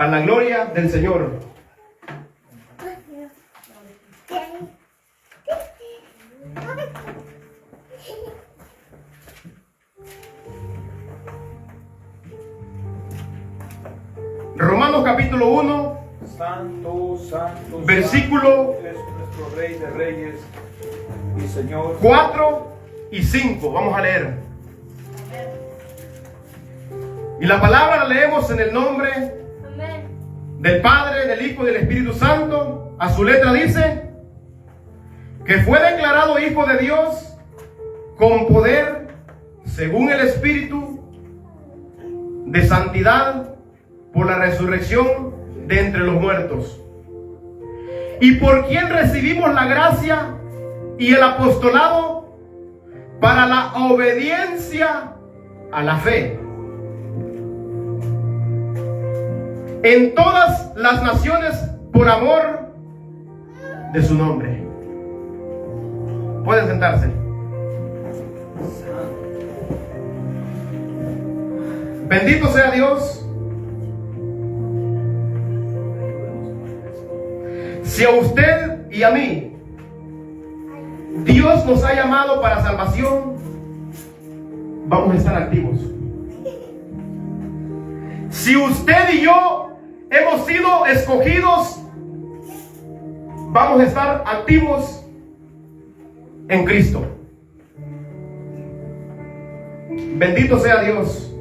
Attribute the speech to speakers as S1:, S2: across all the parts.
S1: para la gloria del Señor. Romanos capítulo 1,
S2: Santo, santo,
S1: versículo
S2: santo es nuestro Rey de Reyes y Señor.
S1: 4 y 5. Vamos a leer. Y la palabra la leemos en el nombre del Padre, del Hijo y del Espíritu Santo. A su letra dice que fue declarado Hijo de Dios con poder según el Espíritu de santidad por la resurrección de entre los muertos, y por quien recibimos la gracia y el apostolado para la obediencia a la fe en todas las naciones por amor de su nombre. Pueden sentarse. Bendito sea Dios. Si a usted y a mí Dios nos ha llamado para salvación, vamos a estar activos. Si usted y yo hemos sido escogidos, vamos a estar activos en Cristo. Bendito sea Dios.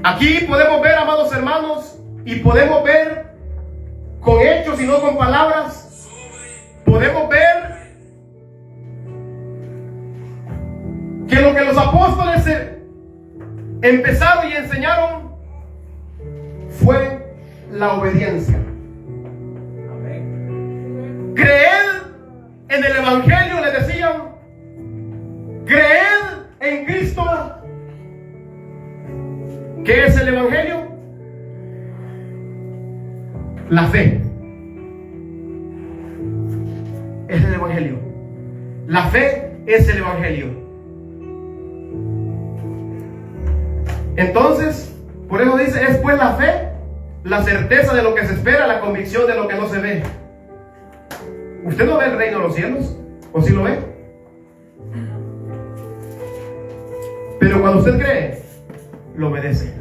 S1: Aquí podemos ver, amados hermanos, y podemos ver con hechos y no con palabras. Podemos ver que lo que los apóstoles empezaron y enseñaron fue la obediencia.
S2: Amén.
S1: Creed en el Evangelio, les decían. Creed en Cristo. ¿Qué es el Evangelio? La fe. Es el Evangelio. La fe es el Evangelio. Entonces, por eso dice, es pues la fe, la certeza de lo que se espera, la convicción de lo que no se ve. ¿Usted no ve el reino de los cielos? ¿O sí lo ve? Pero cuando usted cree, lo obedece.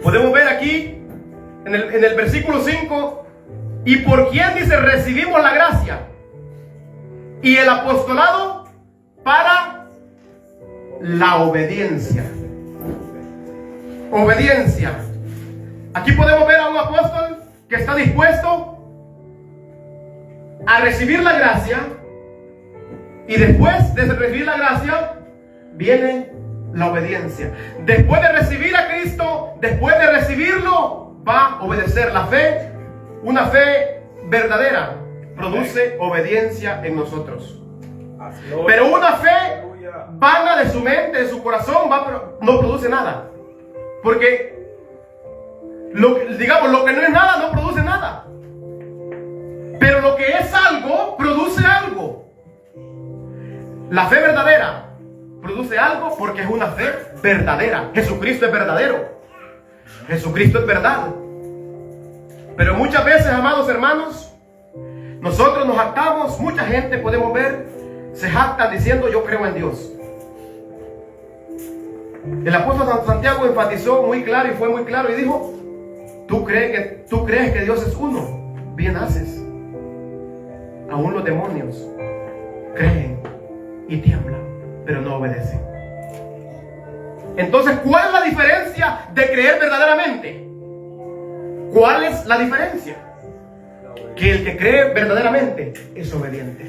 S1: Podemos ver aquí en el versículo 5, y por quién dice recibimos la gracia y el apostolado para la obediencia. Obediencia. Aquí podemos ver a un apóstol que está dispuesto a recibir la gracia, y después de recibir la gracia viene la obediencia. Después de recibir a Cristo, después de recibirlo, va a obedecer. La fe, una fe verdadera, produce obediencia en nosotros. Pero una fe vana de su mente, de su corazón, no produce nada. Porque lo que no es nada no produce nada. Pero lo que es algo, produce algo. La fe verdadera produce algo porque es una fe verdadera. Jesucristo es verdadero. Jesucristo es verdad. Pero muchas veces, amados hermanos, nosotros nos jactamos. Mucha gente podemos ver, se jactan diciendo yo creo en Dios. El apóstol Santiago enfatizó muy claro y fue muy claro y dijo: tú crees que Dios es uno, bien haces. Aún los demonios creen y tiemblan, pero no obedecen. Entonces, ¿cuál es la diferencia de creer verdaderamente? ¿Cuál es la diferencia? Que el que cree verdaderamente es obediente.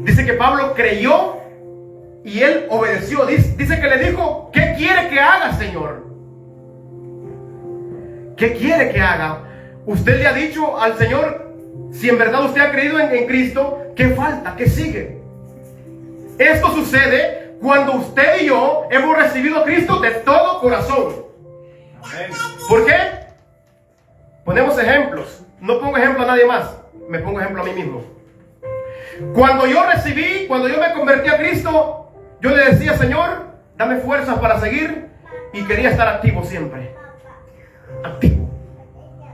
S1: Dice que Pablo creyó y él obedeció. Dice que le dijo: ¿qué quiere que haga, Señor? ¿Qué quiere que haga? Usted le ha dicho al Señor, si en verdad usted ha creído en Cristo, ¿qué falta? ¿Qué sigue? Esto sucede cuando usted y yo hemos recibido a Cristo de todo corazón.
S2: Amén.
S1: ¿Por qué? Ponemos ejemplos. No pongo ejemplo a nadie más, me pongo ejemplo a mí mismo. Cuando yo me convertí a Cristo, yo le decía: Señor, dame fuerzas para seguir, y quería estar activo siempre. Activo.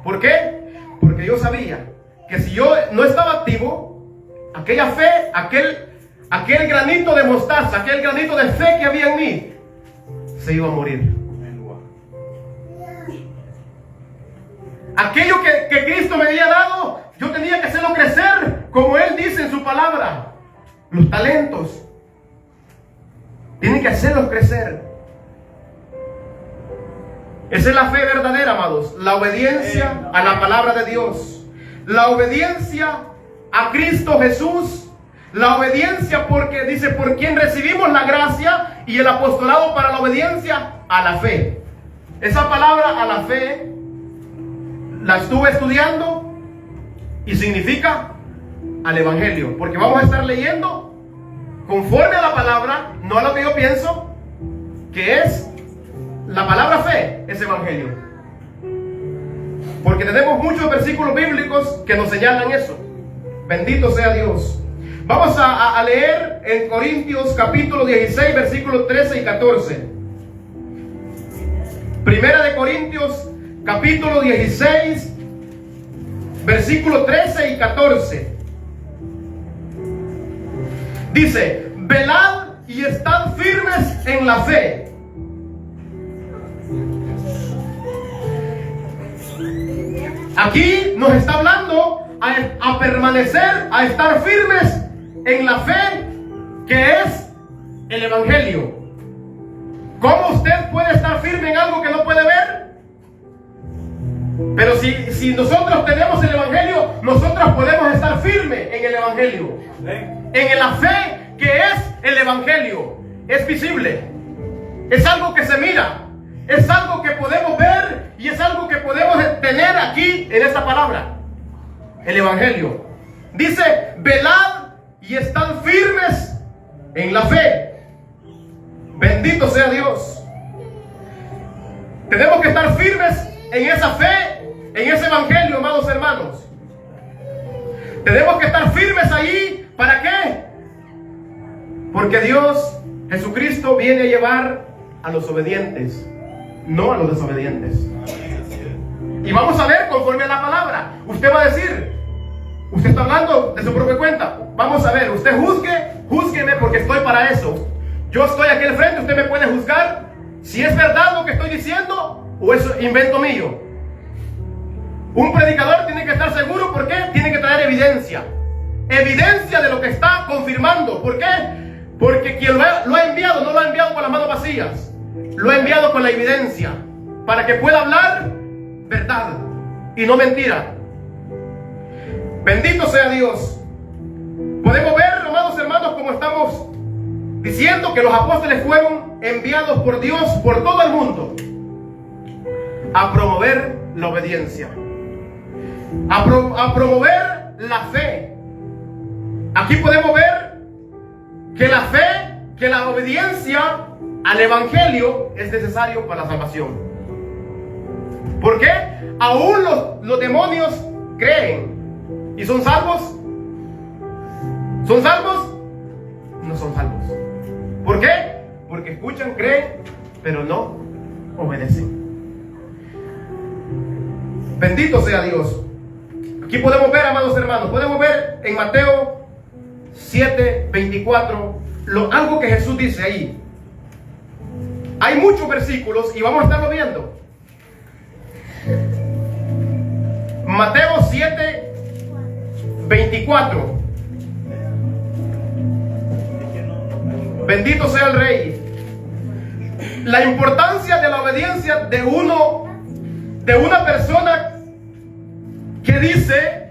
S1: ¿Por qué? Porque yo sabía que si yo no estaba activo, aquella fe, aquel granito de mostaza, aquel granito de fe que había en mí, se iba a morir. Aquello que Cristo me había dado, yo tenía que hacerlo crecer, como Él dice en su palabra. Los talentos tienen que hacerlos crecer. Esa es la fe verdadera, amados. La obediencia a la palabra de Dios. La obediencia a Cristo Jesús. La obediencia porque dice, por quien recibimos la gracia y el apostolado para la obediencia a la fe. Esa palabra a la fe la estuve estudiando y significa al evangelio. Porque vamos a estar leyendo conforme a la palabra, no a lo que yo pienso, que es la palabra fe, es evangelio. Porque tenemos muchos versículos bíblicos que nos señalan eso. Bendito sea Dios. Vamos a leer en Corintios capítulo 16, versículos 13 y 14. Primera de Corintios capítulo 16, versículos 13 y 14. Dice, velad y estad firmes en la fe. Aquí nos está hablando a permanecer, a estar firmes en la fe, que es el evangelio. ¿Cómo usted puede estar firme en algo que no puede ver? Pero si nosotros tenemos el evangelio, nosotros podemos estar firmes en el evangelio. En la fe que es el evangelio. Es visible. Es algo que se mira. Es algo que podemos ver y es algo que podemos tener aquí en esta palabra. El evangelio. Dice, velad y estad firmes en la fe. Bendito sea Dios. Tenemos que estar firmes en esa fe, en ese evangelio, amados hermanos. Tenemos que estar firmes ahí. ¿Para qué? Porque Dios, Jesucristo, viene a llevar a los obedientes, no a los desobedientes. Y vamos a ver conforme a la palabra. Usted va a decir, usted está hablando de su propia cuenta. Vamos a ver, usted júzgueme porque estoy para eso. Yo estoy aquí al frente, usted me puede juzgar si es verdad lo que estoy diciendo o es invento mío. Un predicador tiene que estar seguro, ¿por qué? Tiene que traer evidencia. Evidencia de lo que está confirmando. ¿Por qué? Porque quien lo ha enviado no lo ha enviado con las manos vacías. Lo ha enviado con la evidencia para que pueda hablar verdad y no mentira. Bendito sea Dios. Podemos ver, amados hermanos, como estamos diciendo que los apóstoles fueron enviados por Dios por todo el mundo a promover la obediencia, a promover la fe. Aquí podemos ver que la fe, que la obediencia al evangelio es necesario para la salvación. ¿Por qué? Aún los demonios creen y son salvos. ¿Son salvos? No son salvos. ¿Por qué? Porque escuchan, creen, pero no obedecen. Bendito sea Dios. Aquí podemos ver, amados hermanos, podemos ver en Mateo 7:24 algo que Jesús dice ahí. Hay muchos versículos y vamos a estarlo viendo. Mateo 7:24. Bendito sea el Rey. La importancia de la obediencia de una persona que dice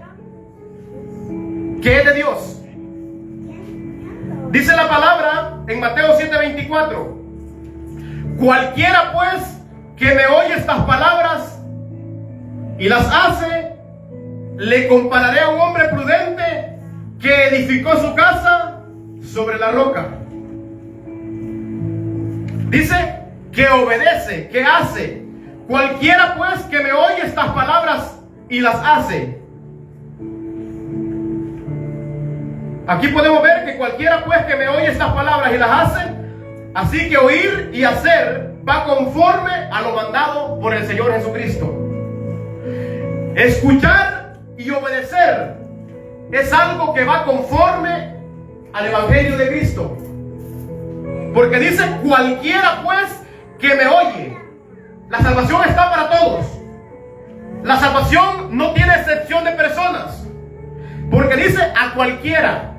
S1: que es de Dios. Dice la palabra en Mateo 7:24: cualquiera pues que me oye estas palabras y las hace, le compararé a un hombre prudente que edificó su casa sobre la roca. Dice que obedece, que hace. Cualquiera pues que me oye estas palabras y las hace. Aquí podemos ver que cualquiera pues que me oye estas palabras y las hace, Así que oír y hacer va conforme a lo mandado por el Señor Jesucristo. Escuchar y obedecer es algo que va conforme al Evangelio de Cristo. Porque dice: cualquiera pues que me oye. La salvación está para todos. La salvación no tiene excepción de personas. Porque dice: a cualquiera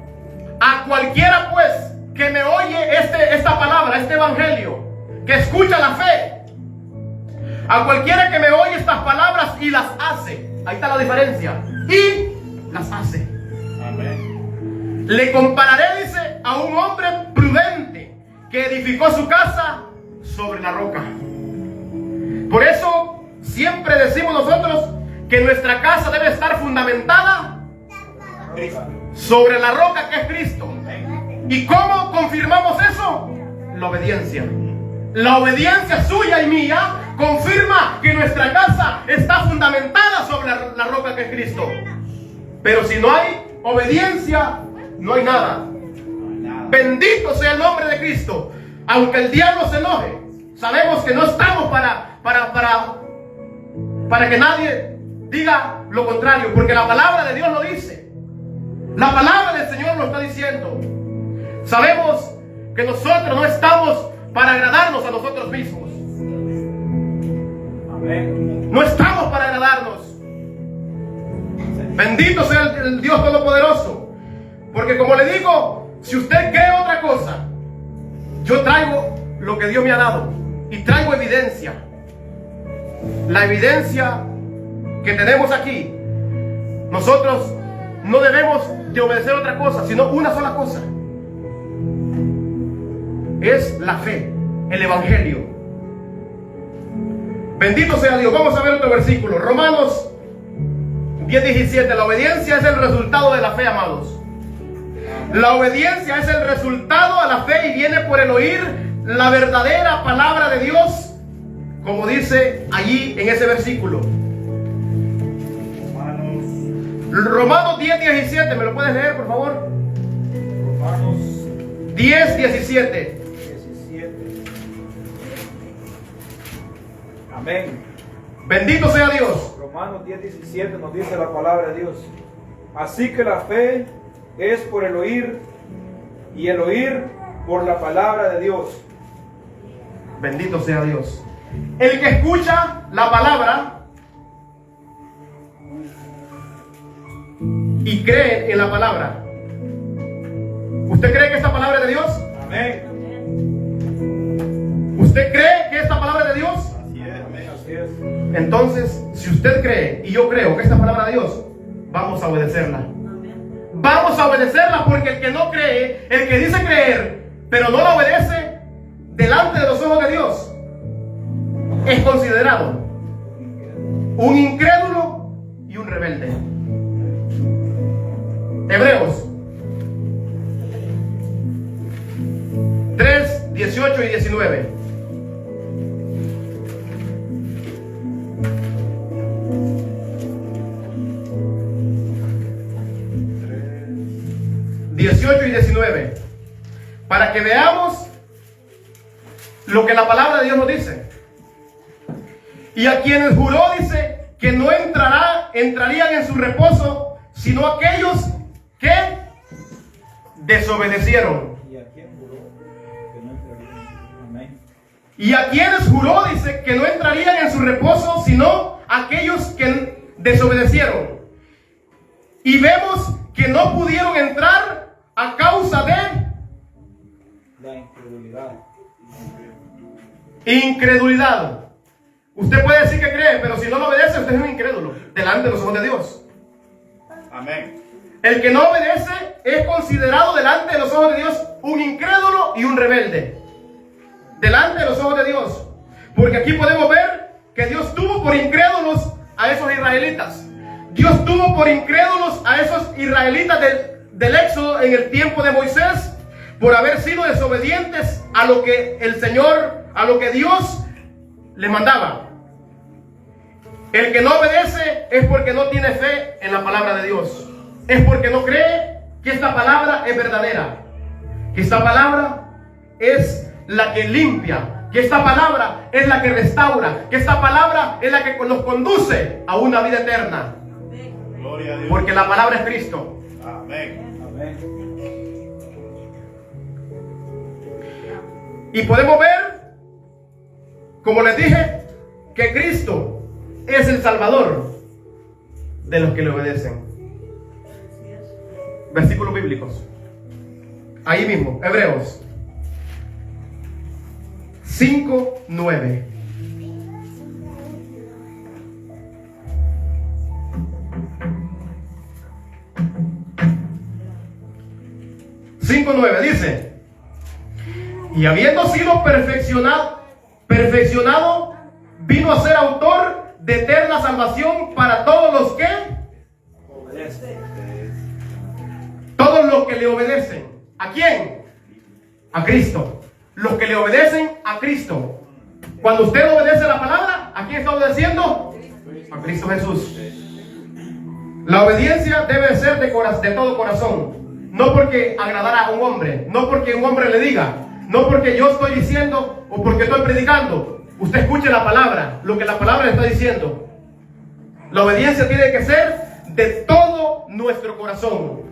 S1: pues que me oye esta palabra, este evangelio, que escucha la fe. A cualquiera que me oye estas palabras y las hace. Ahí está la diferencia. Y las hace.
S2: Amén.
S1: Le compararé, dice, a un hombre prudente que edificó su casa sobre la roca. Por eso siempre decimos nosotros que nuestra casa debe estar fundamentada sobre la roca que es Cristo. ¿Y cómo confirmamos eso? La obediencia. La obediencia suya y mía confirma que nuestra casa está fundamentada sobre la roca que es Cristo. Pero si no hay obediencia, no hay nada. Bendito sea el nombre de Cristo. Aunque el diablo se enoje, sabemos que no estamos para que nadie diga lo contrario, porque la palabra de Dios lo dice. La palabra del Señor lo está diciendo. Sabemos que nosotros no estamos para agradarnos a nosotros mismos.
S2: Amén.
S1: No estamos para agradarnos. Bendito sea el Dios Todopoderoso. Porque como le digo, si usted cree otra cosa, yo traigo lo que Dios me ha dado. Y traigo evidencia. La evidencia que tenemos aquí. Nosotros no debemos de obedecer otra cosa, sino una sola cosa. Es la fe, el evangelio. Bendito sea Dios. Vamos a ver otro versículo. Romanos 10:17. La obediencia es el resultado de la fe, amados. La obediencia es el resultado de la fe y viene por el oír la verdadera palabra de Dios, como dice allí en ese versículo. Romanos 10:17. ¿Me lo puedes leer, por favor?
S2: Romanos
S1: 10:17.
S2: Amén.
S1: Bendito sea Dios.
S2: Romanos 10:17 nos dice la palabra de Dios. Así que la fe es por el oír, y el oír por la palabra de Dios.
S1: Bendito sea Dios. El que escucha la palabra y cree en la palabra. ¿Usted cree que esta palabra es de Dios?
S2: Amén.
S1: ¿Usted cree que esta palabra es de Dios?
S2: Así es, amén, así es.
S1: Entonces, si usted cree y yo creo que esta palabra de Dios, vamos a obedecerla. Vamos a obedecerla, porque el que no cree, el que dice creer, pero no la obedece delante de los ojos de Dios, es considerado un incrédulo y un rebelde. Hebreos 3, 18 y 19. Y 19, para que veamos lo que la palabra de Dios nos dice. Y a quienes juró, dice, que no entrarían en su reposo, sino aquellos que desobedecieron.
S2: ¿Y a quién juró que no entrarían? Amén.
S1: Y a quienes juró, dice, que no entrarían en su reposo, sino aquellos que desobedecieron. Y vemos que no pudieron entrar a causa de
S2: la incredulidad.
S1: Incredulidad. Usted puede decir que cree, pero si no lo obedece, usted es un incrédulo delante de los ojos de Dios.
S2: Amén.
S1: El que no obedece es considerado delante de los ojos de Dios un incrédulo y un rebelde. Delante de los ojos de Dios. Porque aquí podemos ver que Dios tuvo por incrédulos a esos israelitas. Dios tuvo por incrédulos a esos israelitas del Éxodo en el tiempo de Moisés, por haber sido desobedientes a lo que el Señor, a lo que Dios les mandaba. El que no obedece es porque no tiene fe en la palabra de Dios. Es porque no cree que esta palabra es verdadera, que esta palabra es la que limpia, que esta palabra es la que restaura, que esta palabra es la que nos conduce a una vida eterna.
S3: Gloria a Dios.
S1: Porque la palabra es Cristo.
S3: Amén.
S2: Amén.
S1: Y podemos ver, como les dije, que Cristo es el Salvador de los que le obedecen. Versículos bíblicos. Ahí mismo, Hebreos 5:9. Dice: y habiendo sido perfeccionado, vino a ser autor de eterna salvación para todos los que le obedecen. ¿A quién? A Cristo. Los que le obedecen a Cristo. Cuando usted obedece la palabra, ¿a quién está obedeciendo? A Cristo Jesús. La obediencia debe ser de todo corazón. No porque agradara a un hombre, no porque un hombre le diga, no porque yo estoy diciendo o porque estoy predicando. Usted escuche la palabra, lo que la palabra le está diciendo. La obediencia tiene que ser de todo nuestro corazón.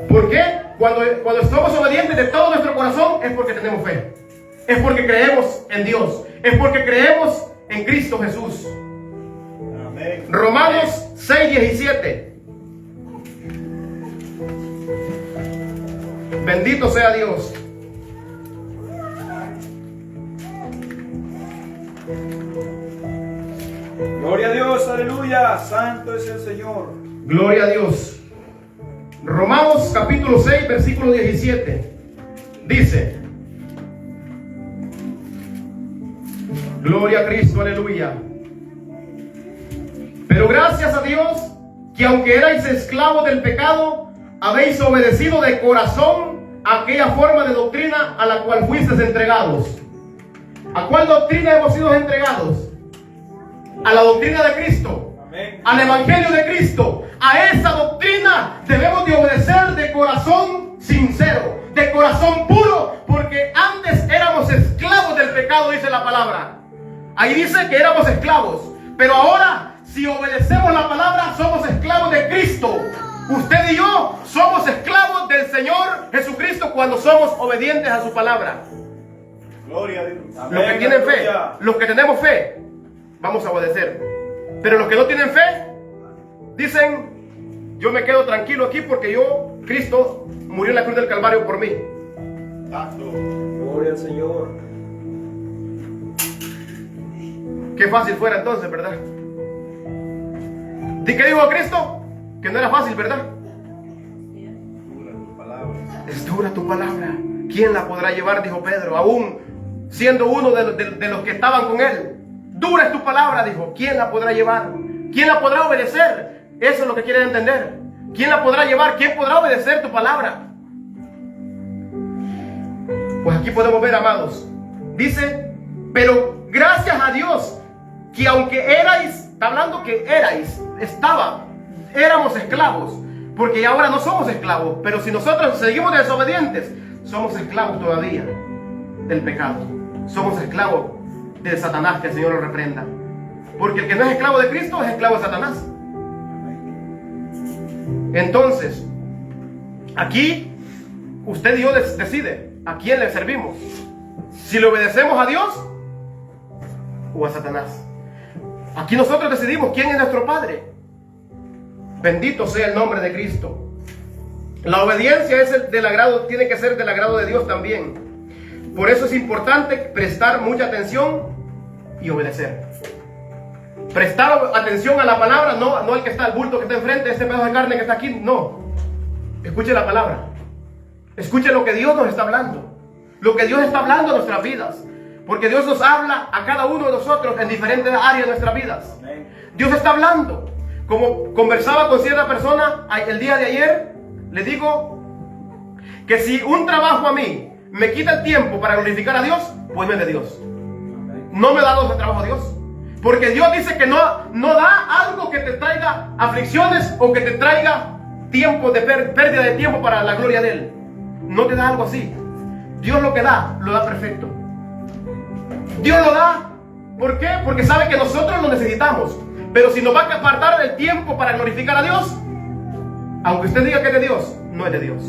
S1: ¿Por qué? Cuando somos obedientes de todo nuestro corazón es porque tenemos fe. Es porque creemos en Dios. Es porque creemos en Cristo Jesús.
S3: Amén.
S1: Romanos 6:17. Bendito sea Dios.
S2: Gloria a Dios, aleluya, santo es el Señor.
S1: Gloria a Dios. Romanos capítulo 6, versículo 17. Dice: gloria a Cristo, aleluya. Pero gracias a Dios que aunque erais esclavos del pecado, habéis obedecido de corazón a aquella forma de doctrina a la cual fuisteis entregados. ¿A cuál doctrina hemos sido entregados? A la doctrina de Cristo.
S2: Amén.
S1: Al evangelio de Cristo. A esa doctrina debemos de obedecer de corazón sincero, de corazón puro, porque antes éramos esclavos del pecado, dice la palabra. Ahí dice que éramos esclavos, pero ahora, si obedecemos la palabra, somos esclavos de Cristo. Usted y yo somos esclavos del Señor Jesucristo cuando somos obedientes a su palabra.
S3: Gloria a Dios.
S2: Amén.
S1: Los que tienen fe,
S2: Aleluya.
S1: los que tenemos fe, vamos a obedecer. Pero los que no tienen fe, dicen: yo me quedo tranquilo aquí porque Cristo murió en la cruz del Calvario por mí.
S3: Santo.
S2: Gloria al Señor.
S1: Qué fácil fuera entonces, ¿verdad? ¿Y qué dijo Cristo? Que no era fácil, ¿verdad?
S3: Dura tu palabra.
S1: Es dura tu palabra. ¿Quién la podrá llevar? Dijo Pedro, aún siendo uno de los que estaban con él. Dura es tu palabra, dijo. ¿Quién la podrá llevar? ¿Quién la podrá obedecer? Eso es lo que quieren entender. ¿Quién la podrá llevar? ¿Quién podrá obedecer tu palabra? Pues aquí podemos ver, amados. Dice: pero gracias a Dios que aunque erais, está hablando que éramos esclavos, porque ya ahora no somos esclavos, pero si nosotros seguimos desobedientes, somos esclavos todavía del pecado. Somos esclavos de Satanás, que el Señor lo reprenda. Porque el que no es esclavo de Cristo es esclavo de Satanás. Entonces, aquí usted y yo decide a quién le servimos. Si le obedecemos a Dios o a Satanás. Aquí nosotros decidimos quién es nuestro Padre. Bendito sea el nombre de Cristo. La obediencia es del agrado, tiene que ser del agrado de Dios también. Por eso es importante prestar mucha atención y obedecer. Prestar atención a la palabra, no al que está, al bulto que está enfrente, este pedazo de carne que está aquí, no. Escuche la palabra. Escuche lo que Dios nos está hablando. Lo que Dios está hablando en nuestras vidas. Porque Dios nos habla a cada uno de nosotros en diferentes áreas de nuestras vidas.
S2: Amén.
S1: Dios está hablando. Como conversaba con cierta persona el día de ayer, le digo que si un trabajo a mí me quita el tiempo para glorificar a Dios, pues no es de Dios. No me da ese trabajo a Dios. Porque Dios dice que no da algo que te traiga aflicciones o que te traiga tiempo de pérdida de tiempo para la gloria de Él. No te da algo así. Dios lo que da, lo da perfecto. Dios lo da. ¿Por qué? Porque sabe que nosotros lo necesitamos. Pero si nos va a apartar del tiempo para glorificar a Dios, aunque usted diga que es de Dios, no es de Dios.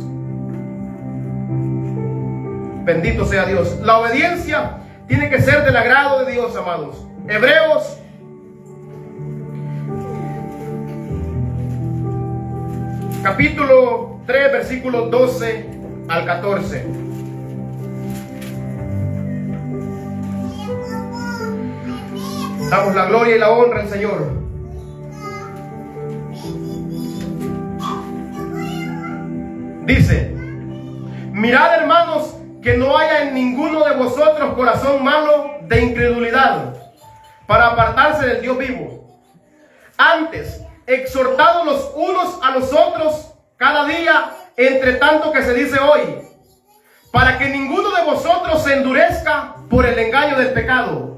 S1: Bendito sea Dios. La obediencia tiene que ser del agrado de Dios, amados. Hebreos capítulo 3, versículos 12 al 14. Damos la gloria y la honra al Señor. Dice: mirad, hermanos, que no haya en ninguno de vosotros corazón malo de incredulidad, para apartarse del Dios vivo. Antes, exhortados los unos a los otros cada día, entre tanto que se dice hoy, para que ninguno de vosotros se endurezca por el engaño del pecado.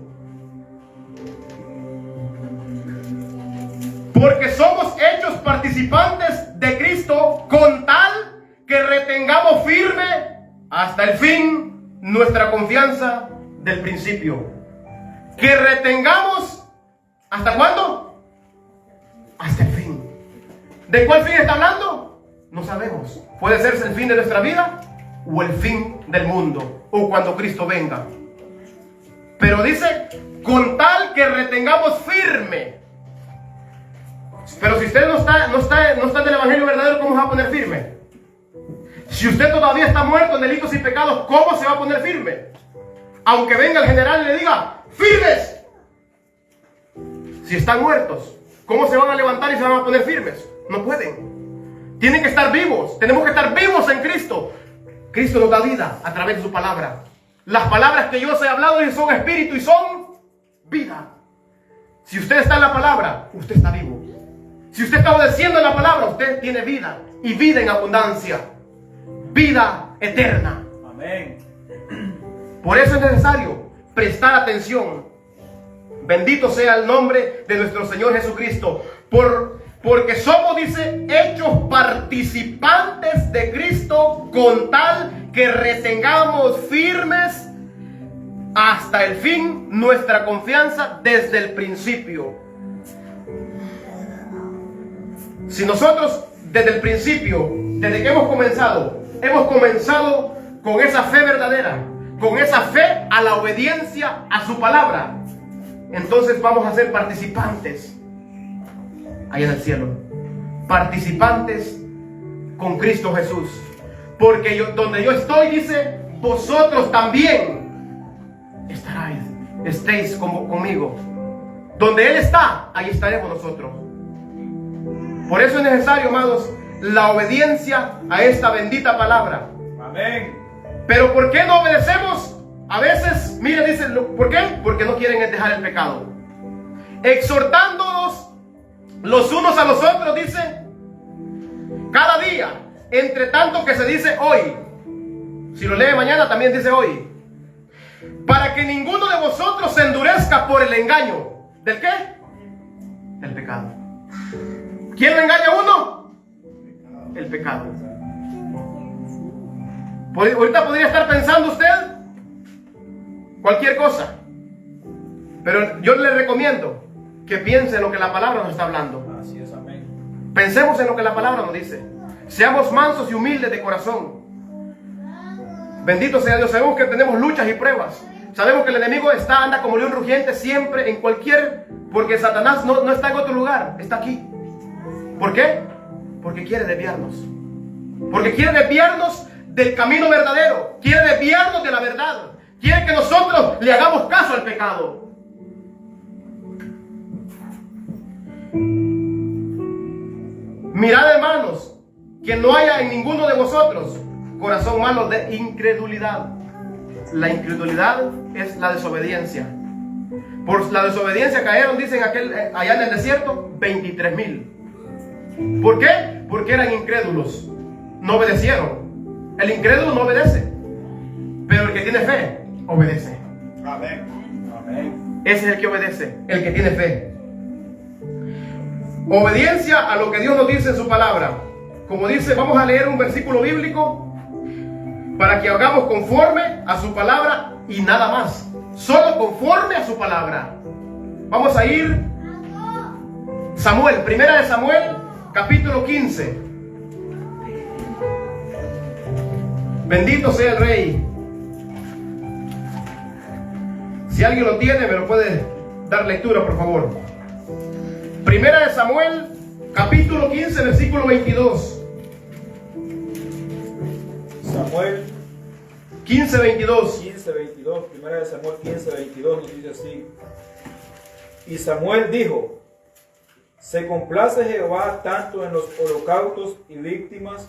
S1: Porque somos hechos participantes de Cristo, con tal que retengamos firme hasta el fin nuestra confianza del principio. Que retengamos, ¿hasta cuándo? Hasta el fin. ¿De cuál fin está hablando? No sabemos. Puede ser el fin de nuestra vida o el fin del mundo, o cuando Cristo venga. Pero dice, con tal que retengamos firme. Pero si usted no está en el evangelio verdadero, ¿cómo se va a poner firme? Si usted todavía está muerto en delitos y pecados, ¿cómo se va a poner firme? Aunque venga el general y le diga, ¡firmes! Si están muertos, ¿cómo se van a levantar y se van a poner firmes? No pueden. Tienen que estar vivos. Tenemos que estar vivos en Cristo. Cristo nos da vida a través de su palabra. Las palabras que yo os he hablado son espíritu y son vida. Si usted está en la palabra, usted está vivo. Si usted está obedeciendo en la palabra, usted tiene vida, y vida en abundancia, vida eterna.
S2: Amén.
S1: Por eso es necesario prestar atención. Bendito sea el nombre de nuestro Señor Jesucristo. Porque somos, dice, hechos participantes de Cristo, con tal que retengamos firmes hasta el fin nuestra confianza desde el principio. Si nosotros desde el principio, desde que hemos comenzado con esa fe verdadera, con esa fe a la obediencia a su palabra, entonces vamos a ser participantes allá en el cielo, participantes con Cristo Jesús. Porque donde yo estoy, dice, vosotros también estéis conmigo. Donde Él está, ahí estaremos nosotros. Por eso es necesario, amados, la obediencia a esta bendita palabra.
S2: Amén.
S1: Pero ¿por qué no obedecemos? A veces, mire, dice, ¿por qué? Porque no quieren dejar el pecado. Exhortándonos los unos a los otros, dice, cada día, entre tanto que se dice hoy. Si lo lee mañana, también dice hoy. Para que ninguno de vosotros se endurezca por el engaño. ¿Del qué? Del pecado. ¿Quién lo engaña a uno? El pecado. Ahorita podría estar pensando usted cualquier cosa, pero yo le recomiendo que piense en lo que la palabra nos está hablando.
S2: Así es, amén.
S1: Pensemos en lo que la palabra nos dice. Seamos mansos y humildes de corazón. Bendito sea Dios. Sabemos que tenemos luchas y pruebas. Sabemos que el enemigo anda como león rugiente siempre, en cualquier... Porque Satanás no está en otro lugar, está aquí. ¿Por qué? Porque quiere desviarnos. Porque quiere desviarnos del camino verdadero. Quiere desviarnos de la verdad. Quiere que nosotros le hagamos caso al pecado. Mirad, hermanos, que no haya en ninguno de vosotros corazón malo de incredulidad. La incredulidad es la desobediencia. Por la desobediencia cayeron, dicen allá en el desierto, 23,000. ¿Por qué? Porque eran incrédulos. No obedecieron. El incrédulo no obedece. Pero el que tiene fe, obedece.
S3: Amén.
S2: Amén.
S1: Ese es el que obedece, el que tiene fe. Obediencia a lo que Dios nos dice en su palabra. Como dice, vamos a leer un versículo bíblico para que hagamos conforme a su palabra y nada más. Solo conforme a su palabra. Vamos a ir Samuel, primera de Samuel, capítulo 15. Bendito sea el Rey. Si alguien lo tiene, me lo puede dar lectura, por favor. Primera de Samuel, capítulo 15, versículo 22.
S2: Samuel
S1: 15, 22.
S2: 15:22, primera de Samuel 15:22 nos dice así. Y Samuel dijo: se complace Jehová tanto en los holocaustos y víctimas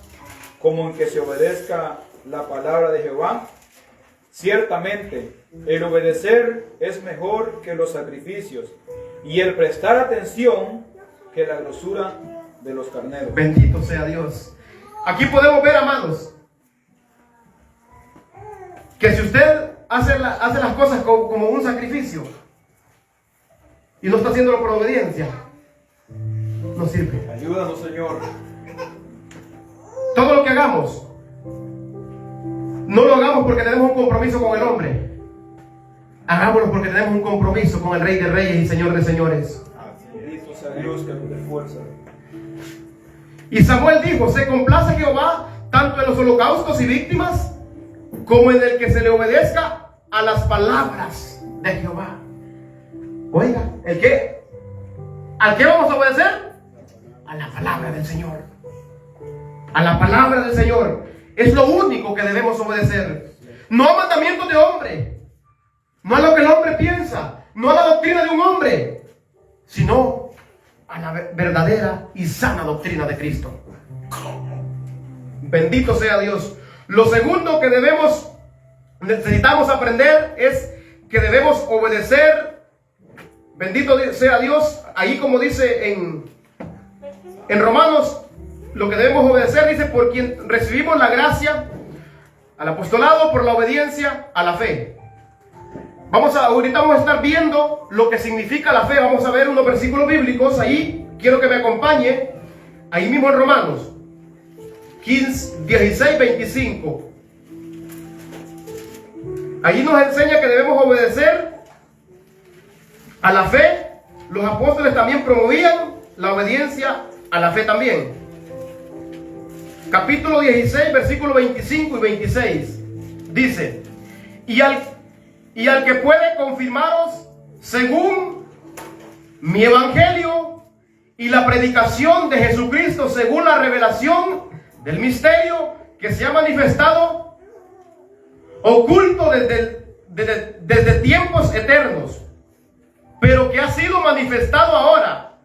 S2: como en que se obedezca la palabra de Jehová. Ciertamente, el obedecer es mejor que los sacrificios, y el prestar atención que la grosura de los carneros.
S1: Bendito sea Dios. Aquí podemos ver, amados, que si usted hace las cosas como un sacrificio y no está haciéndolo por obediencia, no sirve.
S2: Ayúdanos, Señor.
S1: Todo lo que hagamos, no lo hagamos porque tenemos un compromiso con el hombre. Hagámoslo porque tenemos un compromiso con el Rey de Reyes y Señor de Señores.
S2: Bendito sea Dios que nos dé fuerza.
S1: Y Samuel dijo: se complace Jehová tanto en los holocaustos y víctimas como en el que se le obedezca a las palabras de Jehová. Oiga, ¿el qué? ¿Al qué vamos a obedecer? A la palabra del Señor. A la palabra del Señor. Es lo único que debemos obedecer. No a mandamientos de hombre, no a lo que el hombre piensa, no a la doctrina de un hombre, sino a la verdadera y sana doctrina de Cristo. Bendito sea Dios. Lo segundo que necesitamos aprender es que debemos obedecer. Bendito sea Dios. Ahí, como dice en Romanos, lo que debemos obedecer, dice: por quien recibimos la gracia al apostolado por la obediencia a la fe. Ahorita vamos a estar viendo lo que significa la fe. Vamos a ver unos versículos bíblicos ahí. Quiero que me acompañe. Ahí mismo en Romanos 15, 16, 25. Allí nos enseña que debemos obedecer a la fe. Los apóstoles también promovían la obediencia a la fe también. Capítulo 16, versículos 25 y 26. Dice: y al que puede confirmaros según mi evangelio y la predicación de Jesucristo, según la revelación del misterio que se ha manifestado, oculto desde tiempos eternos, pero que ha sido manifestado ahora,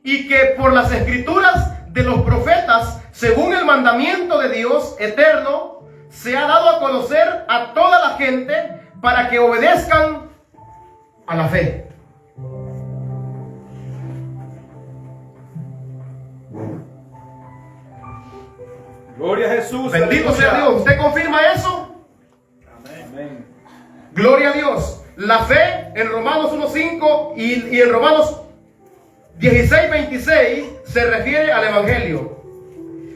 S1: y que por las escrituras de los profetas, según el mandamiento de Dios eterno, se ha dado a conocer a toda la gente para que obedezcan a la fe.
S2: Gloria a Jesús.
S1: Bendito sea Dios. ¿Usted confirma eso?
S2: Amén.
S1: Gloria a Dios. La fe en Romanos 1:5 y en Romanos 16:26 se refiere al evangelio.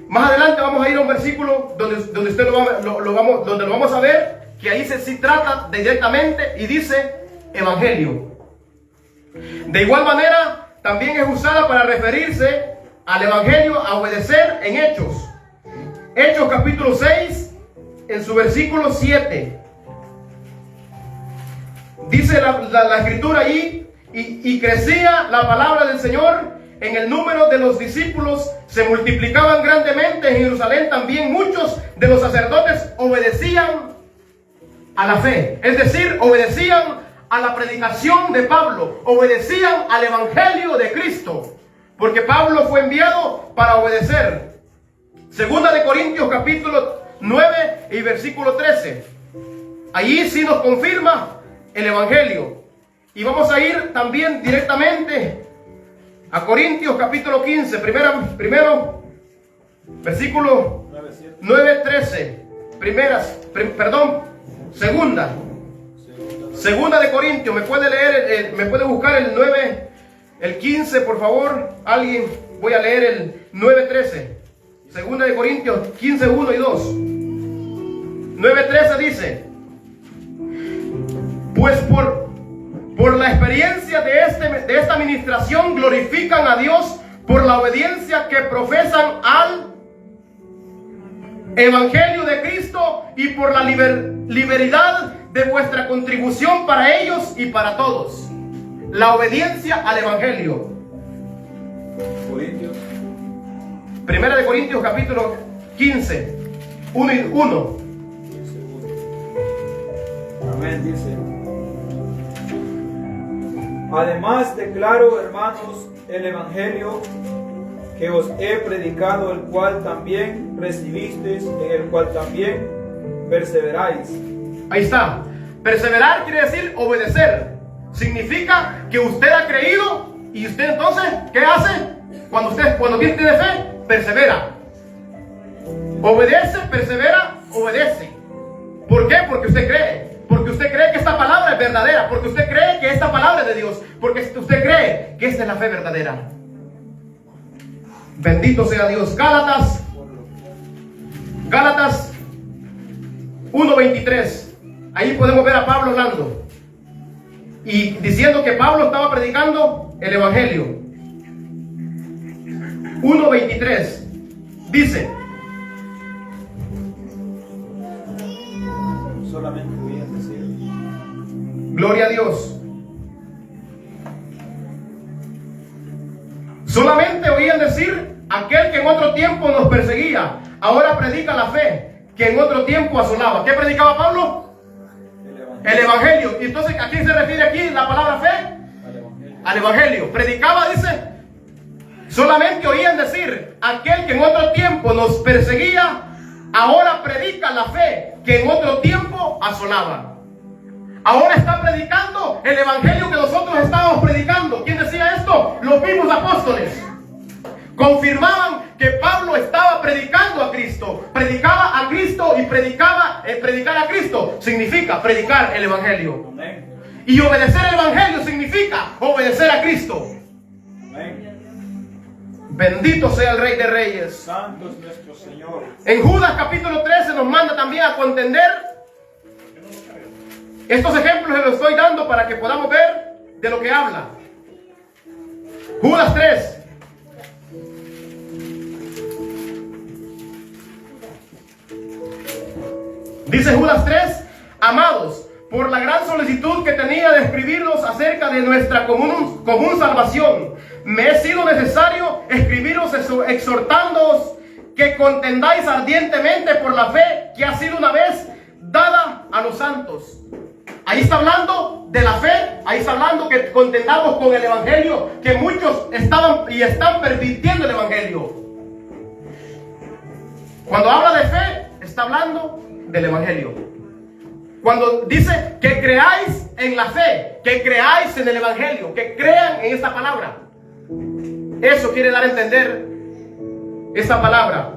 S1: Más adelante vamos a ir a un versículo donde usted donde lo vamos a ver, que ahí sí trata directamente y dice evangelio. De igual manera, también es usada para referirse al evangelio, a obedecer en Hechos. Hechos capítulo 6, en su versículo 7. Dice la escritura ahí: y crecía la palabra del Señor en el número de los discípulos, se multiplicaban grandemente en Jerusalén también muchos de los sacerdotes obedecían a la fe. Es decir, obedecían a la predicación de Pablo, obedecían al evangelio de Cristo, porque Pablo fue enviado para obedecer. Segunda de Corintios capítulo 9 y versículo 13. Allí sí nos confirma el evangelio. Y vamos a ir también directamente a Corintios capítulo 15, primero versículo 9:13. Segunda de Corintios. Me puede leer, me puede buscar el 9, el 15, por favor. Alguien, voy a leer el 9:13. Segunda de Corintios 15, 1 y 2. 9:13 dice: pues por la experiencia de esta administración glorifican a Dios por la obediencia que profesan al Evangelio de Cristo y por la liberalidad de vuestra contribución para ellos y para todos. La obediencia al Evangelio.
S2: Corintios.
S1: Primera de Corintios capítulo 15, 1 y 1.
S2: Amén, dice. Además declaro, hermanos, el Evangelio que os he predicado, el cual también recibisteis, en el cual también perseveráis.
S1: Ahí está. Perseverar quiere decir obedecer. Significa que usted ha creído y usted entonces, ¿qué hace? Cuando tiene fe, persevera. Obedece, persevera, obedece. ¿Por qué? Porque usted cree. Porque usted cree que esta palabra es verdadera. Porque usted cree que esta palabra es de Dios. Porque usted cree que esta es la fe verdadera. Bendito sea Dios. Gálatas 1:23. Ahí podemos ver a Pablo hablando y diciendo que Pablo estaba predicando el Evangelio. 1:23 dice:
S2: Solamente voy a decir.
S1: gloria a Dios. Solamente oían decir: aquel que en otro tiempo nos perseguía, ahora predica la fe que en otro tiempo asolaba. ¿Qué predicaba Pablo? El Evangelio. Y entonces, ¿a quién se refiere aquí la palabra fe? Al Evangelio. Predicaba, dice, solamente oían decir: aquel que en otro tiempo nos perseguía, ahora predica la fe que en otro tiempo asolaba. Ahora está predicando el Evangelio que nosotros estábamos predicando. ¿Quién decía esto? Los mismos apóstoles. Confirmaban que Pablo estaba predicando a Cristo. Predicaba a Cristo y predicar a Cristo significa predicar el Evangelio.
S2: Amén.
S1: Y obedecer el Evangelio significa obedecer a Cristo.
S2: Amén.
S1: Bendito sea el Rey de Reyes.
S2: Santo es nuestro Señor.
S1: En Judas capítulo 13 nos manda también a contender. Estos ejemplos se los estoy dando para que podamos ver de lo que habla. Judas 3. Dice Judas 3: amados, por la gran solicitud que tenía de escribirlos acerca de nuestra común salvación, me es sido necesario escribiros exhortándoos que contendáis ardientemente por la fe que ha sido una vez dada a los santos. Ahí está hablando de la fe. Ahí está hablando que contendamos con el Evangelio, que muchos estaban y están pervirtiendo el Evangelio. Cuando habla de fe, está hablando del Evangelio. Cuando dice que creáis en la fe, que creáis en el Evangelio, que crean en esta palabra, eso quiere dar a entender esta palabra.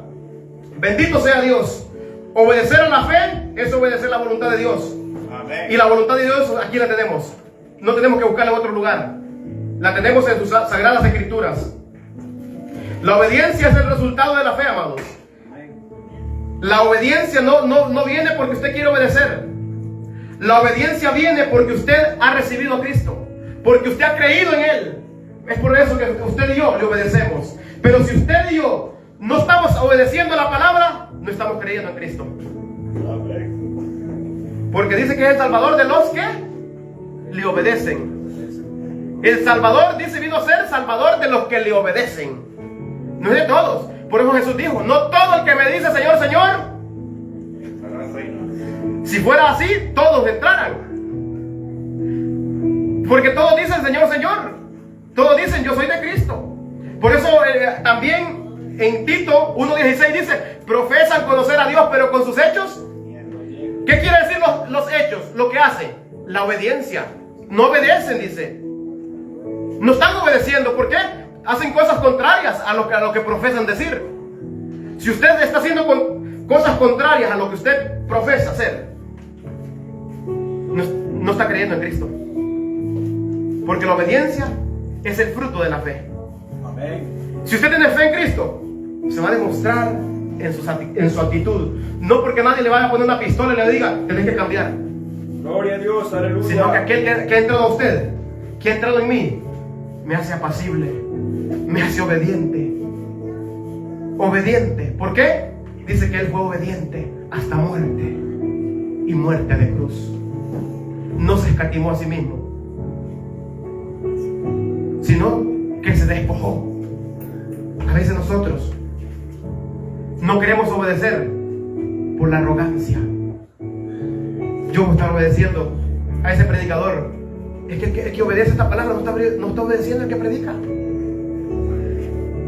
S1: Bendito sea Dios. Obedecer a la fe es obedecer la voluntad de Dios.
S3: Amén.
S1: Y la voluntad de Dios aquí la tenemos. No tenemos que buscarla en otro lugar. La tenemos en sus sagradas escrituras. La obediencia es el resultado de la fe, amados. La obediencia no viene porque usted quiere obedecer. La obediencia viene porque usted ha recibido a Cristo, porque usted ha creído en Él. Es por eso que usted y yo le obedecemos. Pero si usted y yo no estamos obedeciendo la palabra, no estamos creyendo en Cristo. Porque dice que es el Salvador de los que le obedecen. El Salvador, dice, vino a ser Salvador de los que le obedecen. No es de todos. Por eso Jesús dijo: no todo el que me dice Señor, Señor. Si fuera así, todos entraran. Porque todos dicen Señor, Señor. Todos dicen yo soy de Cristo. Por eso también en Tito 1:16 dice: profesan conocer a Dios, pero con sus hechos. ¿Qué quiere decir los hechos? Lo que hacen, la obediencia. No obedecen, dice. No están obedeciendo. ¿Por qué? Hacen cosas contrarias a lo que profesan decir. Si usted está haciendo cosas contrarias a lo que usted profesa hacer, no está creyendo en Cristo. Porque la obediencia es el fruto de la fe.
S2: Amén.
S1: Si usted tiene fe en Cristo, se va a demostrar en su actitud. No porque nadie le vaya a poner una pistola y le diga, tenés que cambiar.
S2: Gloria a Dios, aleluya.
S1: Sino que aquel que ha entrado a usted, que ha entrado en mí, me hace apacible, me hace obediente. Obediente. ¿Por qué? Dice que él fue obediente hasta muerte, y muerte de cruz. No se escatimó a sí mismo, sino que se despojó. A veces nosotros no queremos obedecer por la arrogancia. Yo voy a estar obedeciendo a ese predicador. Es que el que obedece esta palabra no está obedeciendo al que predica.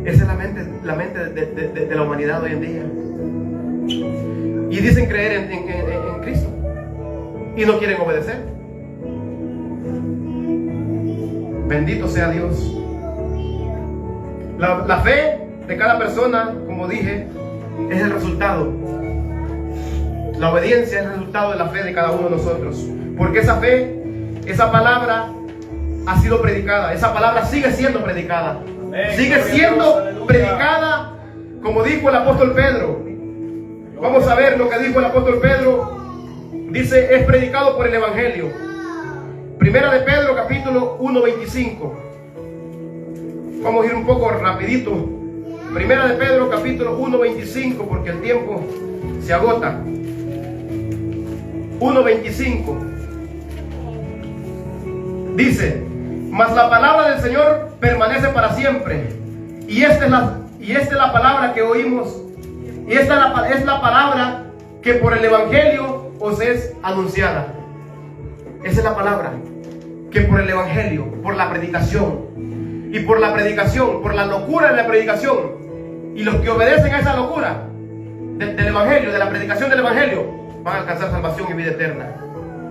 S1: Esa es la mente de la humanidad hoy en día. Y dicen creer en Cristo y no quieren obedecer. Bendito sea Dios. La fe de cada persona, como dije, es el resultado. La obediencia es el resultado de la fe de cada uno de nosotros. Porque esa fe, esa palabra ha sido predicada. Esa palabra sigue siendo predicada.
S2: Amén.
S1: Sigue siendo predicada, como dijo el apóstol Pedro. Vamos a ver lo que dijo el apóstol Pedro. Dice, es predicado por el Evangelio. Primera de Pedro, capítulo 1:25. Vamos a ir un poco rapidito. Primera de Pedro, capítulo 1:25, porque el tiempo se agota. 1:25. Dice, mas la palabra del Señor permanece para siempre. Y esta es la palabra que oímos. Y esta es la palabra que por el Evangelio os es anunciada. Esa es la palabra que por el Evangelio, por la predicación, y por la predicación, por la locura de la predicación, y los que obedecen a esa locura del Evangelio, de la predicación del Evangelio, van a alcanzar salvación y vida eterna,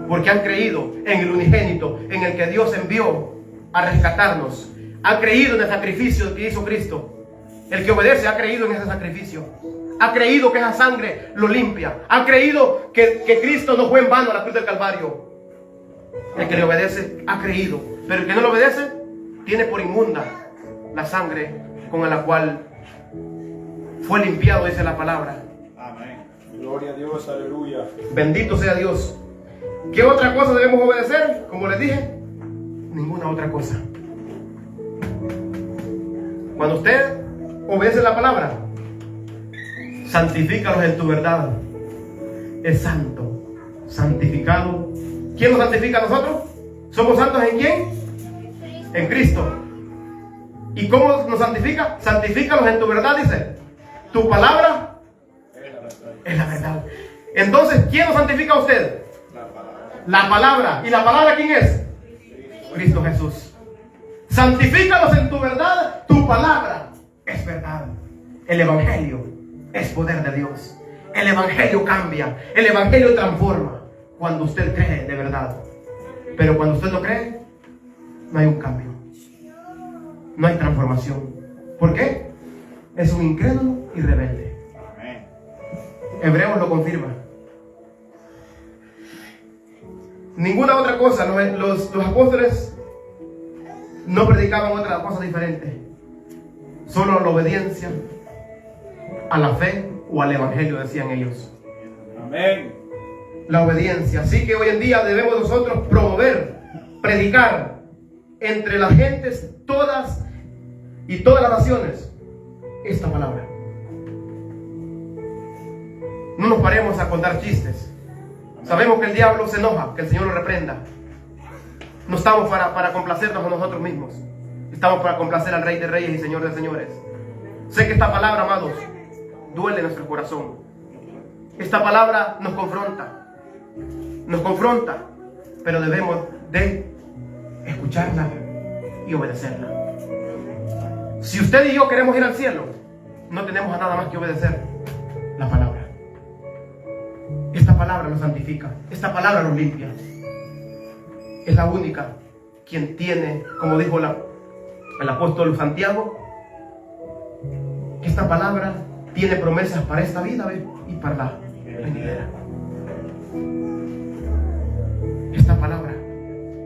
S1: porque han creído en el unigénito, en el que Dios envió a rescatarnos. Han creído en el sacrificio que hizo Cristo. El que obedece ha creído en ese sacrificio. Ha creído que esa sangre lo limpia. Ha creído que Cristo no fue en vano a la cruz del Calvario. El que le obedece ha creído. Pero el que no le obedece tiene por inmunda la sangre con la cual fue limpiado, dice la palabra.
S3: Amén.
S2: Gloria a Dios, aleluya.
S1: Bendito sea Dios. ¿Qué otra cosa debemos obedecer? Como les dije, ninguna otra cosa. Cuando usted obedece la palabra, santifícalos en tu verdad. Es santo, santificado. ¿Quién nos santifica a nosotros? ¿Somos santos en quién? En Cristo. ¿Y cómo nos santifica? Santifícalos en tu verdad, dice. Tu palabra es la verdad. Entonces, ¿quién nos santifica a usted? La palabra. ¿Y la palabra quién es? Cristo Jesús. Santifícalos en tu verdad. Tu palabra es verdad. El Evangelio es poder de Dios. El Evangelio cambia. El Evangelio transforma. Cuando usted cree de verdad. Pero cuando usted no cree, no hay un cambio. No hay transformación. ¿Por qué? Es un incrédulo y rebelde.
S3: Amén.
S1: Hebreos lo confirma. Ninguna otra cosa. Los apóstoles no predicaban otra cosa diferente. Solo la obediencia a la fe o al Evangelio, decían ellos.
S2: Amén.
S1: La obediencia. Así que hoy en día debemos nosotros promover, predicar entre las gentes todas y todas las naciones esta palabra. No nos paremos a contar chistes. Sabemos que el diablo se enoja, que el Señor lo reprenda. No estamos para complacernos a nosotros mismos. Estamos para complacer al Rey de Reyes y Señor de Señores. Sé que esta palabra, amados, duele en nuestro corazón. Esta palabra nos confronta. Nos confronta, pero debemos de escucharla y obedecerla. Si usted y yo queremos ir al cielo, no tenemos a nada más que obedecer la palabra. Esta palabra nos santifica, esta palabra nos limpia. Es la única quien tiene, como dijo el apóstol Santiago, que esta palabra tiene promesas para esta vida y para la venidera. Esta palabra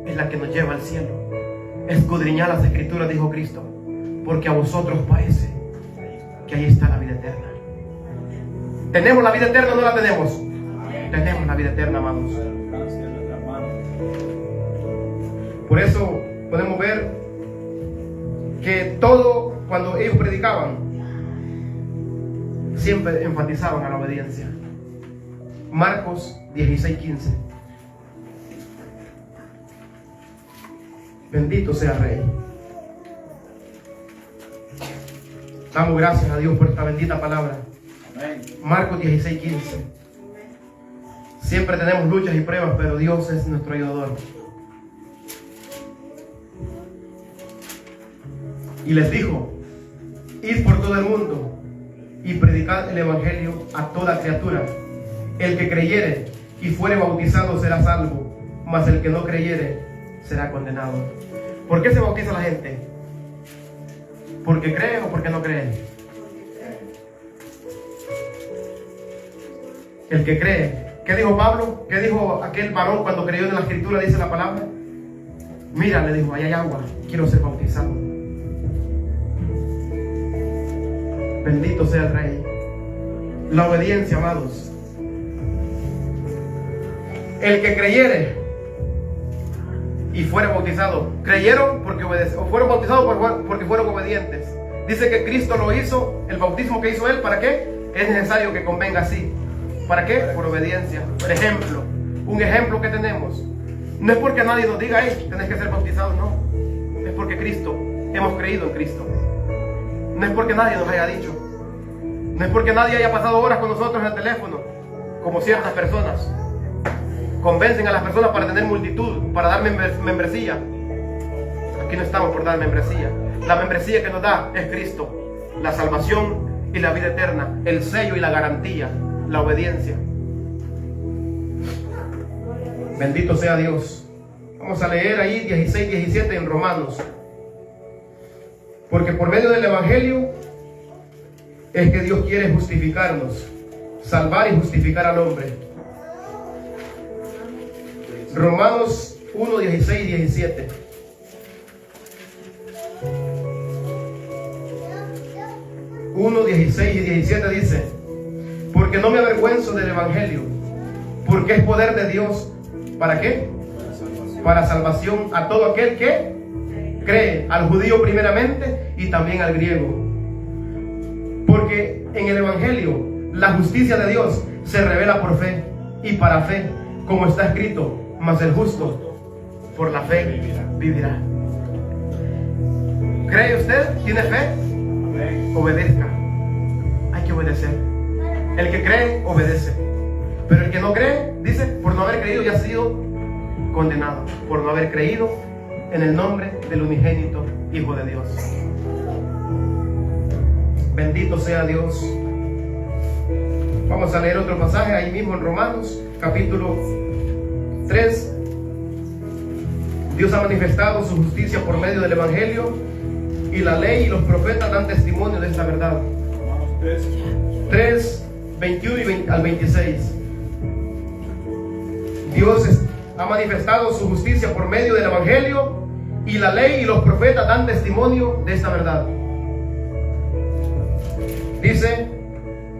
S1: es la que nos lleva al cielo. Escudriñad las Escrituras, dijo Cristo, porque a vosotros parece que ahí está la vida eterna. ¿Tenemos la vida eterna o no la tenemos? Tenemos la vida eterna, amados. Por eso podemos ver que todo, cuando ellos predicaban, siempre enfatizaban a la obediencia. Marcos 16:15. Bendito sea el Rey. Damos gracias a Dios por esta bendita palabra. Marcos 16:15. Siempre tenemos luchas y pruebas, pero Dios es nuestro ayudador. Y les dijo: id por todo el mundo y predicad el evangelio a toda criatura. El que creyere y fuere bautizado será salvo, mas el que no creyere será condenado. ¿Por qué se bautiza la gente? ¿Porque cree o porque no cree? El que cree. ¿Qué dijo Pablo? ¿Qué dijo aquel varón cuando creyó en la escritura? Dice la palabra: mira, le dijo, ahí hay agua, quiero ser bautizado. Bendito sea el Rey. La obediencia, amados. El que creyere y fuere bautizado. Creyeron porque obedecieron, o fueron bautizados porque fueron obedientes. Dice que Cristo lo hizo, el bautismo que hizo Él, ¿para qué? Es necesario que convenga así. ¿Para qué? Por obediencia. Por ejemplo, un ejemplo que tenemos. No es porque nadie nos diga, hey, tenés que ser bautizado, no. Es porque Cristo, hemos creído en Cristo. No es porque nadie nos haya dicho. No es porque nadie haya pasado horas con nosotros en el teléfono, como ciertas personas. Convencen a las personas para tener multitud, para dar membresía. Aquí no estamos por dar membresía. La membresía que nos da es Cristo. La salvación y la vida eterna. El sello y la garantía. La obediencia. Bendito sea Dios. Vamos a leer ahí 16-17 en Romanos. Porque por medio del evangelio es que Dios quiere justificarnos, salvar y justificar al hombre. Romanos 1:16-17. Uno, 16 y 17 dice: porque no me avergüenzo del evangelio, porque es poder de Dios. ¿Para qué? Para salvación a todo aquel que cree, al judío primeramente y también al griego. Porque en el evangelio la justicia de Dios se revela por fe y para fe, como está escrito: mas el justo por la fe vivirá. ¿Cree usted? ¿Tiene fe? Obedezca. Hay que obedecer. El que cree, obedece. Pero el que no cree, dice, por no haber creído ya ha sido condenado, por no haber creído en el nombre del unigénito Hijo de Dios. Bendito sea Dios. Vamos a leer otro pasaje ahí mismo en Romanos, capítulo 3. Dios ha manifestado su justicia por medio del evangelio, y la ley y los profetas dan testimonio de esta verdad.
S2: Romanos
S1: 3, 21 al 26. Dios ha manifestado su justicia por medio del evangelio, y la ley y los profetas dan testimonio de esta verdad. Dice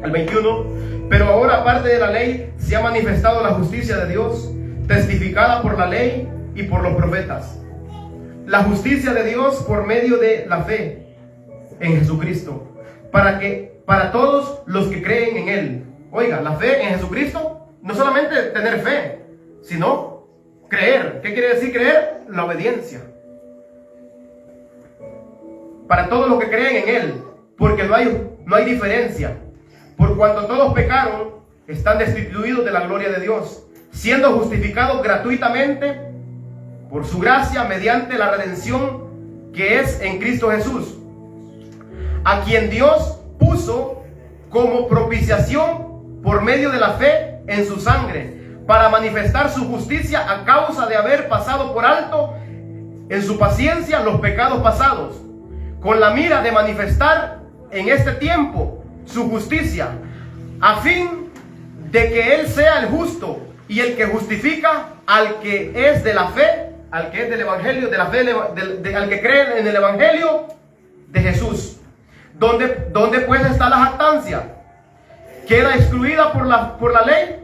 S1: al 21: pero ahora, aparte de la ley, se ha manifestado la justicia de Dios, testificada por la ley y por los profetas. La justicia de Dios por medio de la fe en Jesucristo, para todos los que creen en Él. Oiga, la fe en Jesucristo, no solamente tener fe, sino creer. ¿Qué quiere decir creer? La obediencia. Para todos los que creen en Él, porque no hay diferencia. Por cuanto todos pecaron, están destituidos de la gloria de Dios, siendo justificados gratuitamente por su gracia mediante la redención que es en Cristo Jesús, a quien Dios puso como propiciación por medio de la fe en su sangre, para manifestar su justicia a causa de haber pasado por alto en su paciencia los pecados pasados, con la mira de manifestar en este tiempo su justicia, a fin de que Él sea el justo y el que justifica al que es de la fe, al que es del evangelio, de la fe, al que cree en el evangelio de Jesús. ¿Dónde pues está la jactancia? queda excluida por la ley.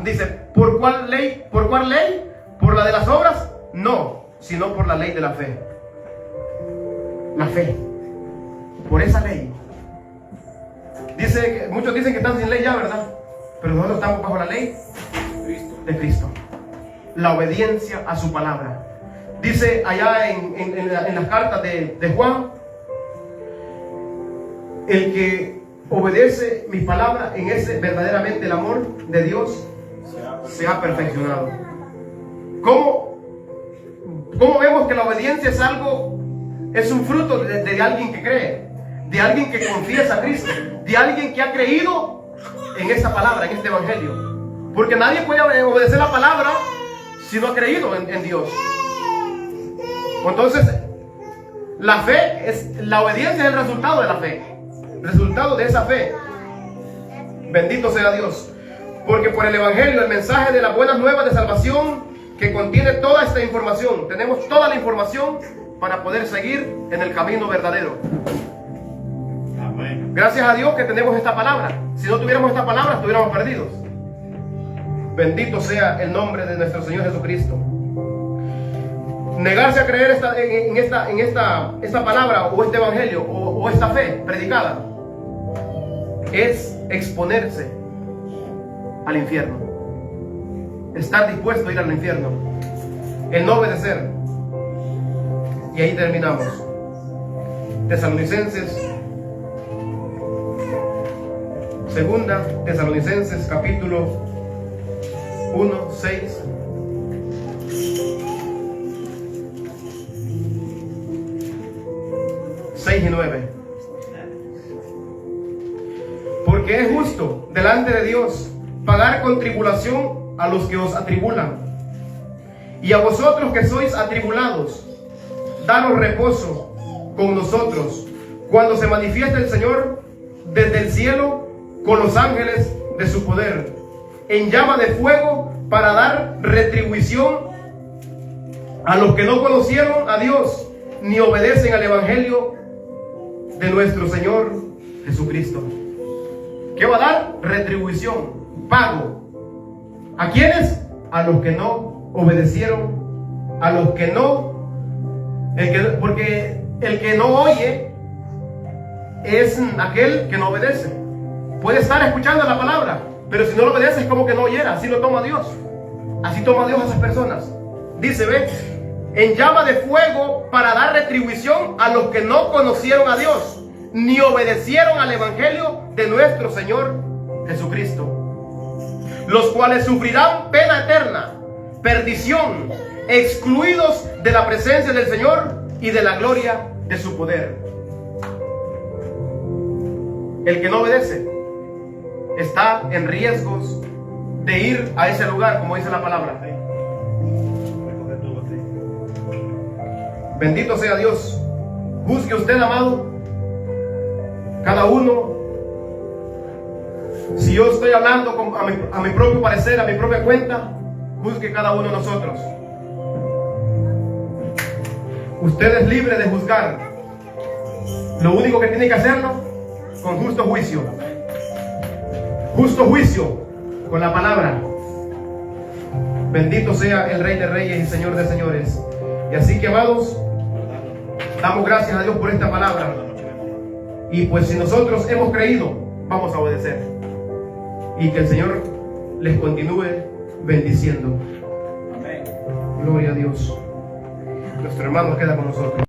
S1: Dice, ¿por cuál ley? ¿Por cuál ley? ¿Por la de las obras? No, sino por la ley de la fe. La fe. Por esa ley. Muchos dicen que están sin ley ya, ¿verdad? Pero nosotros estamos bajo la ley de Cristo. La obediencia a su palabra. Dice allá en las cartas de Juan, el que obedece mis palabras, en ese verdaderamente el amor de Dios se ha perfeccionado. ¿Cómo vemos que la obediencia es un fruto de alguien que cree, de alguien que confiesa a Cristo, de alguien que ha creído en esta palabra, en este evangelio? Porque nadie puede obedecer la palabra si no ha creído en Dios. Entonces, la obediencia es el resultado de la fe, el resultado de esa fe. Bendito sea Dios. Porque por el evangelio, el mensaje de las buenas nuevas de salvación, que contiene toda esta información, tenemos toda la información para poder seguir en el camino verdadero.
S3: Amén.
S1: Gracias a Dios que tenemos esta palabra. Si no tuviéramos esta palabra, estuviéramos perdidos. Bendito sea el nombre de nuestro Señor Jesucristo. Negarse a creer en esta palabra o este evangelio o esta fe predicada es exponerse al infierno. Estar dispuesto a ir al infierno. El no obedecer. Y ahí terminamos. Segunda Tesalonicenses capítulo 1, 6. Y 9. Porque es justo delante de Dios pagar con tribulación a los que os atribulan, y a vosotros que sois atribulados, daros reposo con nosotros cuando se manifieste el Señor desde el cielo con los ángeles de su poder, en llama de fuego, para dar retribución a los que no conocieron a Dios ni obedecen al evangelio de nuestro Señor Jesucristo. ¿Qué va a dar? Retribución, pago. ¿A quiénes? A los que no obedecieron, a los que no, porque el que no oye es aquel que no obedece. Puede estar escuchando la palabra, pero si no lo obedece es como que no oyera. Así lo toma Dios. Así toma Dios a esas personas. Dice, ve, en llama de fuego, para dar retribución a los que no conocieron a Dios ni obedecieron al evangelio de nuestro Señor Jesucristo, los cuales sufrirán pena eterna, perdición, excluidos de la presencia del Señor y de la gloria de su poder. El que no obedece está en riesgos de ir a ese lugar, como dice la palabra. Bendito sea Dios. Juzgue usted, amado, cada uno. Si yo estoy hablando a mi propio parecer, a mi propia cuenta, juzgue cada uno de nosotros. Usted es libre de juzgar. Lo único que tiene que hacerlo con justo juicio. Justo juicio con la palabra. Bendito sea el Rey de Reyes y Señor de Señores. Y así que, amados, damos gracias a Dios por esta palabra. Y pues si nosotros hemos creído, vamos a obedecer. Y que el Señor les continúe bendiciendo.
S2: Amén.
S1: Gloria a Dios. Nuestro hermano queda con nosotros.